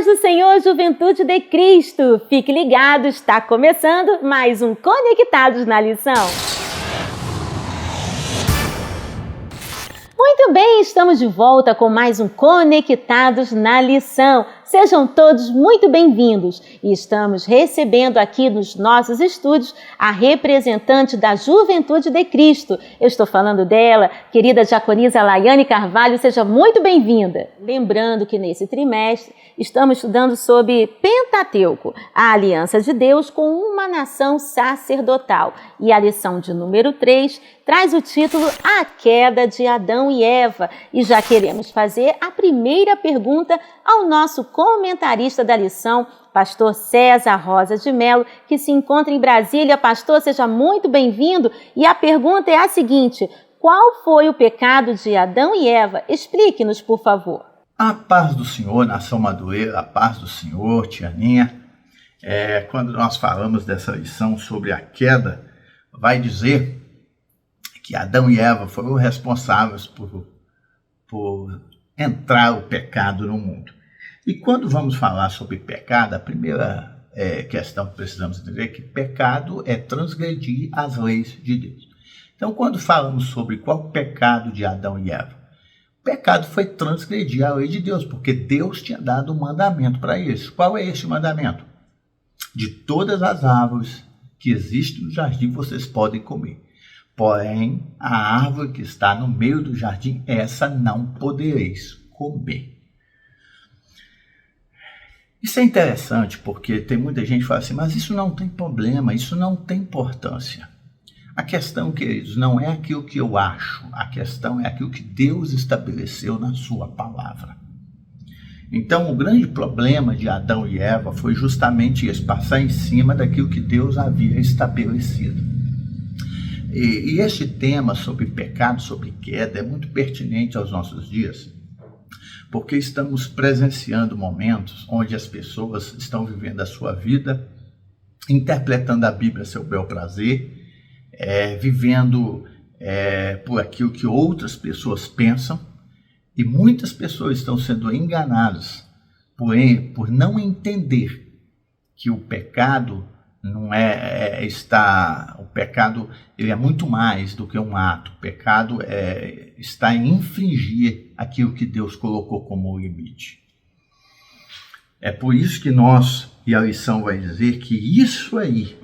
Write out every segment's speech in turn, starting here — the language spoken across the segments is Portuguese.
paz do Senhor, juventude de Cristo! Fique ligado, está começando mais um Conectados na Lição. Muito bem, estamos de volta com mais um Conectados na Lição. Sejam todos muito bem-vindos e estamos recebendo aqui nos nossos estúdios a representante da Juventude de Cristo. Eu estou falando dela, querida diaconisa Laiane Carvalho, seja muito bem-vinda. Lembrando que nesse trimestre estamos estudando sobre Pentateuco, a aliança de Deus com uma nação sacerdotal. E a lição de número 3 traz o título A Queda de Adão e Eva. E já queremos fazer a primeira pergunta ao nosso comentarista da lição, pastor César Rosa de Mello, que se encontra em Brasília. Pastor, seja muito bem-vindo. E a pergunta é a seguinte: qual foi o pecado de Adão e Eva? Explique-nos, por favor. A paz do Senhor, nação Madureira, a paz do Senhor, Tianinha. Quando nós falamos dessa lição sobre a queda, vai dizer que Adão e Eva foram responsáveis por entrar o pecado no mundo. E quando vamos falar sobre pecado, a primeira questão que precisamos entender é que pecado é transgredir as leis de Deus. Então, quando falamos sobre qual o pecado de Adão e Eva, o pecado foi transgredir a lei de Deus, porque Deus tinha dado um mandamento para eles. Qual é esse mandamento? De todas as árvores que existem no jardim, vocês podem comer. Porém, a árvore que está no meio do jardim, essa não podereis comer. Isso é interessante porque tem muita gente que fala assim, mas isso não tem problema, isso não tem importância. A questão, queridos, não é aquilo que eu acho, a questão é aquilo que Deus estabeleceu na sua palavra. Então, o grande problema de Adão e Eva foi justamente esse, passar em cima daquilo que Deus havia estabelecido. E este tema sobre pecado, sobre queda, é muito pertinente aos nossos dias, porque estamos presenciando momentos onde as pessoas estão vivendo a sua vida, interpretando a Bíblia a seu bel prazer, vivendo por aquilo que outras pessoas pensam, e muitas pessoas estão sendo enganadas por não entender que o pecado não o pecado ele é muito mais do que um ato. O pecado está em infringir aquilo que Deus colocou como limite. É por isso que e a lição vai dizer que isso aí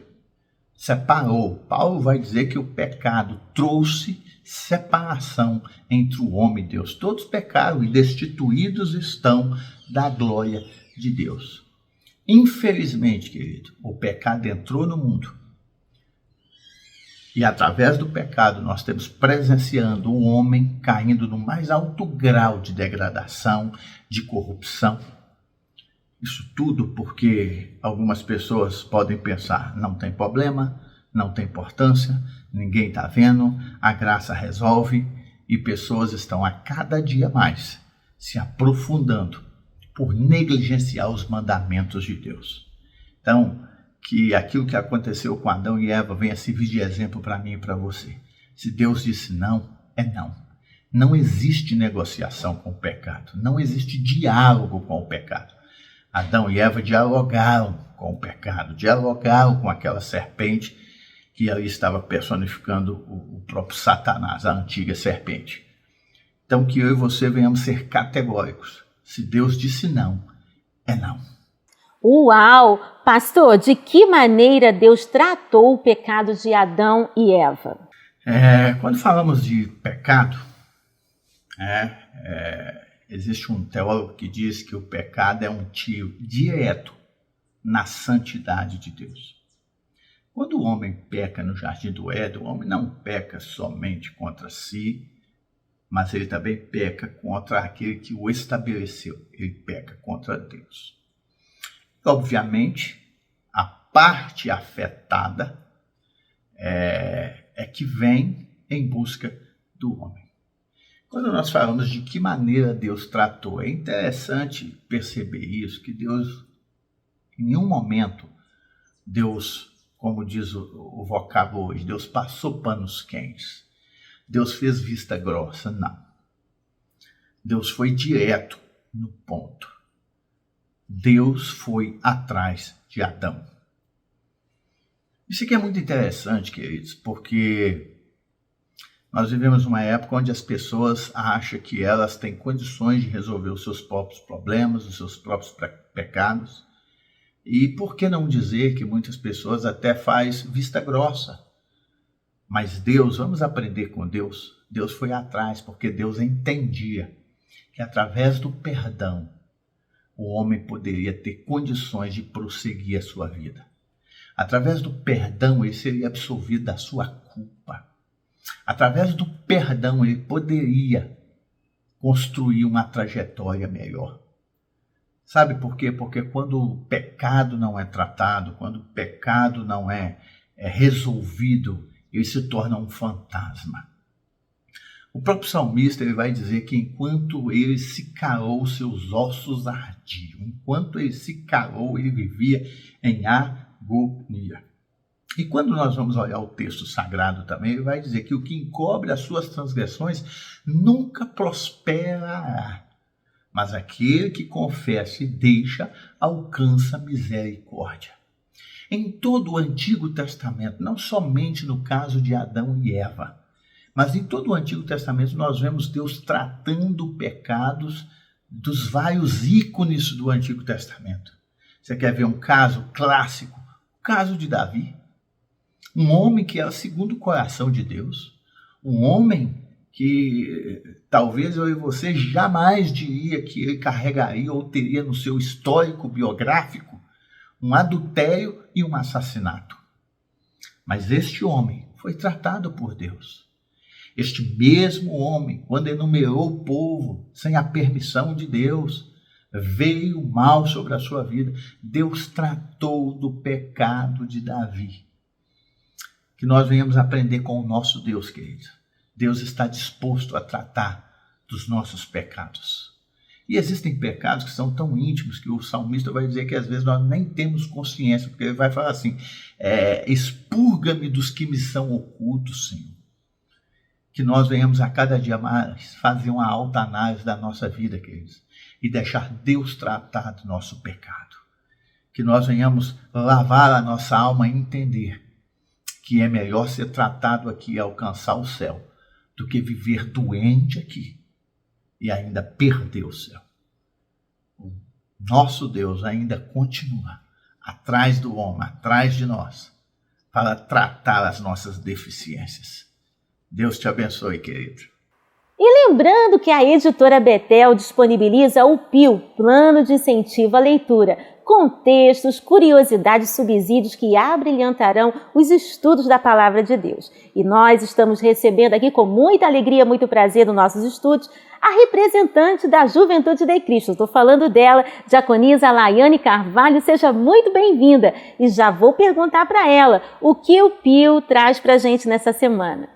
separou. Paulo vai dizer que o pecado trouxe separação entre o homem e Deus. Todos pecaram e destituídos estão da glória de Deus. Infelizmente, querido, o pecado entrou no mundo. E através do pecado nós temos presenciando o homem caindo no mais alto grau de degradação, de corrupção. Isso tudo porque algumas pessoas podem pensar, não tem problema, não tem importância, ninguém está vendo, a graça resolve, e pessoas estão a cada dia mais se aprofundando por negligenciar os mandamentos de Deus. Então, que aquilo que aconteceu com Adão e Eva venha servir de exemplo para mim e para você. Se Deus disse não, é não. Não existe negociação com o pecado, não existe diálogo com o pecado. Adão e Eva dialogaram com o pecado, dialogaram com aquela serpente que ali estava personificando o próprio Satanás, a antiga serpente. Então, que eu e você venhamos ser categóricos. Se Deus disse não, é não. Uau! Pastor, de que maneira Deus tratou o pecado de Adão e Eva? Quando falamos de pecado, existe um teólogo que diz que o pecado é um tiro direto na santidade de Deus. Quando o homem peca no jardim do Éden, o homem não peca somente contra si, mas ele também peca contra aquele que o estabeleceu. Ele peca contra Deus. Obviamente, a parte afetada é que vem em busca do homem. Quando nós falamos de que maneira Deus tratou, é interessante perceber isso, que Deus, em nenhum momento, Deus, como diz o vocábulo hoje, Deus passou panos quentes. Deus fez vista grossa, não. Deus foi direto no ponto. Deus foi atrás de Adão. Isso aqui é muito interessante, queridos, porque nós vivemos uma época onde as pessoas acham que elas têm condições de resolver os seus próprios problemas, os seus próprios pecados. E por que não dizer que muitas pessoas até fazem vista grossa? Mas Deus, vamos aprender com Deus. Deus foi atrás, porque Deus entendia que através do perdão, o homem poderia ter condições de prosseguir a sua vida. Através do perdão, ele seria absolvido da sua culpa. Através do perdão, ele poderia construir uma trajetória melhor. Sabe por quê? Porque quando o pecado não é tratado, quando o pecado não é resolvido, ele se torna um fantasma. O próprio salmista ele vai dizer que enquanto ele se calou, seus ossos ardiam. Enquanto ele se calou, ele vivia em agonia. E quando nós vamos olhar o texto sagrado também, ele vai dizer que o que encobre as suas transgressões nunca prosperará. Mas aquele que confessa e deixa, alcança misericórdia. Em todo o Antigo Testamento, não somente no caso de Adão e Eva, mas em todo o Antigo Testamento nós vemos Deus tratando pecados dos vários ícones do Antigo Testamento. Você quer ver um caso clássico? O caso de Davi. Um homem que era segundo o coração de Deus. Um homem que talvez eu e você jamais diria que ele carregaria ou teria no seu histórico biográfico um adultério e um assassinato. Mas este homem foi tratado por Deus. Este mesmo homem, quando enumerou o povo sem a permissão de Deus, veio mal sobre a sua vida. Deus tratou do pecado de Davi. Que nós venhamos aprender com o nosso Deus, querido. Deus está disposto a tratar dos nossos pecados. E existem pecados que são tão íntimos que o salmista vai dizer que às vezes nós nem temos consciência, porque ele vai falar assim, expurga-me dos que me são ocultos, Senhor. Que nós venhamos a cada dia mais fazer uma alta análise da nossa vida, queridos, e deixar Deus tratar do nosso pecado. Que nós venhamos lavar a nossa alma e entender que é melhor ser tratado aqui e alcançar o céu do que viver doente aqui e ainda perder o céu. O nosso Deus ainda continua atrás do homem, atrás de nós, para tratar as nossas deficiências. Deus te abençoe, querido. E lembrando que a editora Betel disponibiliza o PIL, Plano de Incentivo à Leitura, com textos, curiosidades e subsídios que abrilhantarão os estudos da Palavra de Deus. E nós estamos recebendo aqui com muita alegria, muito prazer nos nossos estudos, a representante da Juventude de Cristo. Estou falando dela, diaconisa Laiane Carvalho, seja muito bem-vinda. E já vou perguntar para ela o que o PIL traz para a gente nessa semana.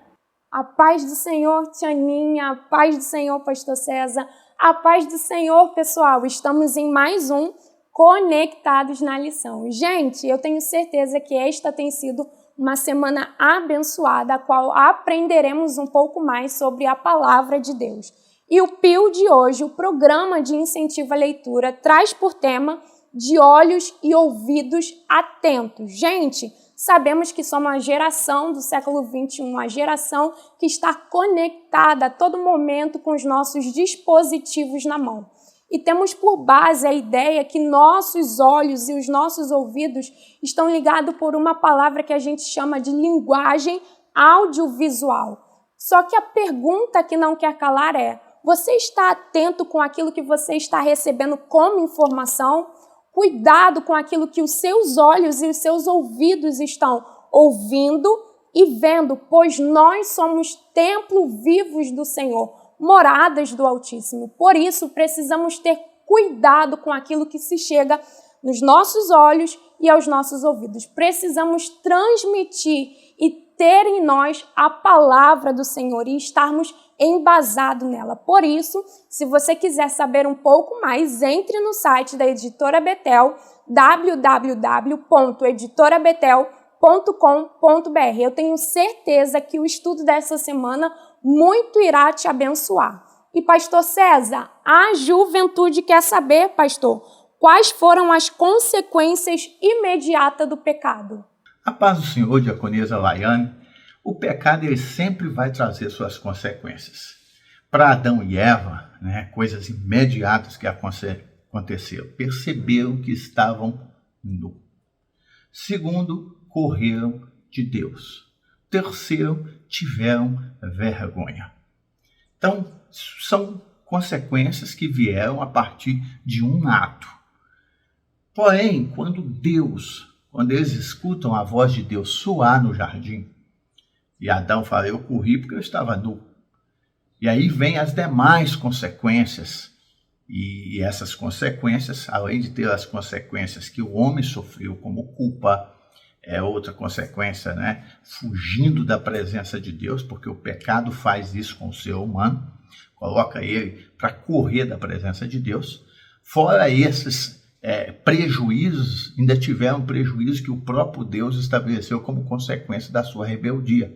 A paz do Senhor, Tianinha, a paz do Senhor, Pastor César, a paz do Senhor, pessoal. Estamos em mais um Conectados na Lição. Gente, eu tenho certeza que esta tem sido uma semana abençoada, a qual aprenderemos um pouco mais sobre a Palavra de Deus. E o PIL de hoje, o Programa de Incentivo à Leitura, traz por tema de olhos e ouvidos atentos. Gente, sabemos que somos uma geração do século XXI, uma geração que está conectada a todo momento com os nossos dispositivos na mão. E temos por base a ideia que nossos olhos e os nossos ouvidos estão ligados por uma palavra que a gente chama de linguagem audiovisual. Só que a pergunta que não quer calar é: você está atento com aquilo que você está recebendo como informação? Cuidado com aquilo que os seus olhos e os seus ouvidos estão ouvindo e vendo, pois nós somos templo vivos do Senhor, moradas do Altíssimo. Por isso, precisamos ter cuidado com aquilo que se chega nos nossos olhos e aos nossos ouvidos. Precisamos transmitir e ter em nós a palavra do Senhor e estarmos embasados nela. Por isso, se você quiser saber um pouco mais, entre no site da Editora Betel, www.editorabetel.com.br. Eu tenho certeza que o estudo dessa semana muito irá te abençoar. E, Pastor César, a juventude quer saber, pastor, Quais foram as consequências imediatas do pecado? A paz do Senhor, diaconisa Laiane, o pecado ele sempre vai trazer suas consequências. Para Adão e Eva, coisas imediatas que aconteceram. Perceberam que estavam nus. Segundo, correram de Deus. Terceiro, tiveram vergonha. Então, são consequências que vieram a partir de um ato. Porém, quando eles escutam a voz de Deus soar no jardim, e Adão fala, eu corri porque eu estava nu. E aí vem as demais consequências. E essas consequências, além de ter as consequências que o homem sofreu como culpa, é outra consequência, fugindo da presença de Deus, porque o pecado faz isso com o ser humano, coloca ele para correr da presença de Deus. Fora esses prejuízos, ainda tiveram prejuízo que o próprio Deus estabeleceu como consequência da sua rebeldia.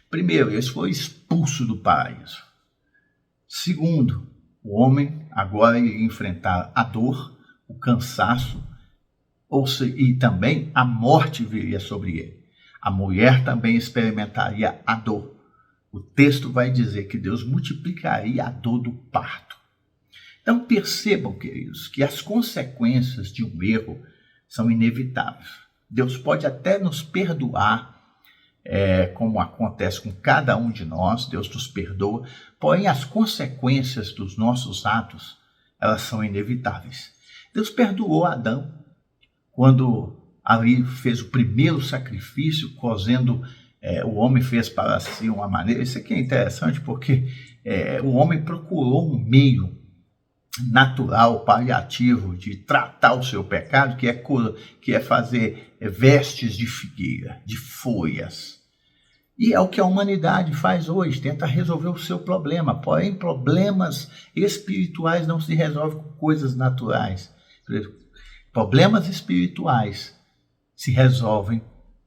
Primeiro, eles foram expulsos do paraíso. Segundo, o homem agora iria enfrentar a dor, o cansaço, e também a morte viria sobre ele. A mulher também experimentaria a dor. O texto vai dizer que Deus multiplicaria a dor do parto. Então percebam, queridos, que as consequências de um erro são inevitáveis. Deus pode até nos perdoar, como acontece com cada um de nós, Deus nos perdoa, porém as consequências dos nossos atos, elas são inevitáveis. Deus perdoou Adão quando ali fez o primeiro sacrifício, cozendo, o homem fez para si uma maneira. Isso aqui é interessante porque o homem procurou um meio natural, paliativo, de tratar o seu pecado, que é fazer vestes de figueira, de folhas. E é o que a humanidade faz hoje, tenta resolver o seu problema. Porém, problemas espirituais não se resolvem com coisas naturais. Problemas espirituais se resolvem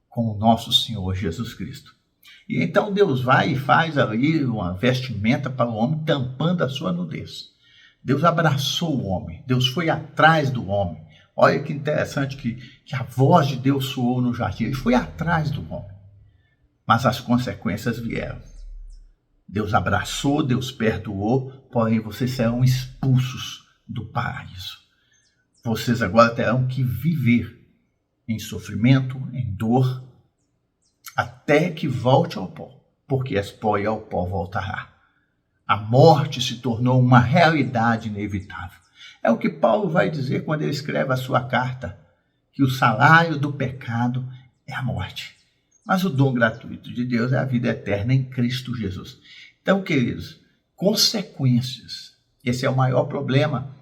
com o nosso Senhor Jesus Cristo. E então Deus vai e faz ali uma vestimenta para o homem, tampando a sua nudez. Deus abraçou o homem, Deus foi atrás do homem. Olha que interessante que a voz de Deus soou no jardim, ele foi atrás do homem. Mas as consequências vieram. Deus abraçou, Deus perdoou, porém vocês serão expulsos do paraíso. Vocês agora terão que viver em sofrimento, em dor, até que volte ao pó, porque és pó e ao pó voltará. A morte se tornou uma realidade inevitável. É o que Paulo vai dizer quando ele escreve a sua carta, que o salário do pecado é a morte. Mas o dom gratuito de Deus é a vida eterna em Cristo Jesus. Então, queridos, consequências. Esse é o maior problema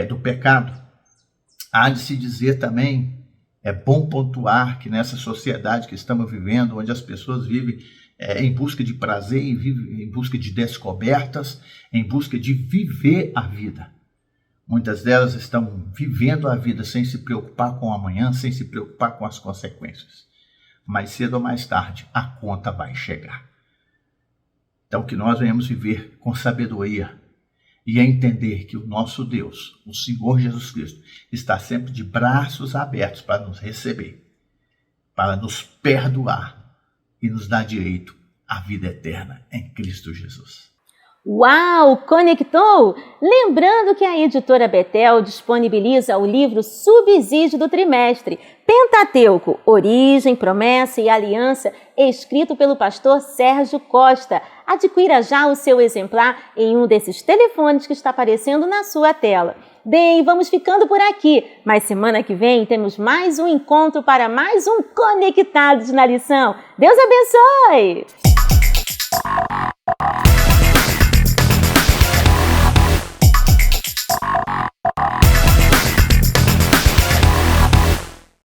do pecado. Há de se dizer também, é bom pontuar que nessa sociedade que estamos vivendo, onde as pessoas vivem em busca de prazer, em busca de descobertas, em busca de viver a vida. Muitas delas estão vivendo a vida sem se preocupar com o amanhã, sem se preocupar com as consequências. Mais cedo ou mais tarde, a conta vai chegar. Então, que nós venhamos viver com sabedoria e entender que o nosso Deus, o Senhor Jesus Cristo, está sempre de braços abertos para nos receber, para nos perdoar e nos dar direito à vida eterna em Cristo Jesus. Uau! Conectou? Lembrando que a editora Betel disponibiliza o livro Subsídio do Trimestre, Pentateuco, Origem, Promessa e Aliança, escrito pelo pastor Sérgio Costa. Adquira já o seu exemplar em um desses telefones que está aparecendo na sua tela. Bem, vamos ficando por aqui, mas semana que vem temos mais um encontro para mais um Conectados na Lição. Deus abençoe!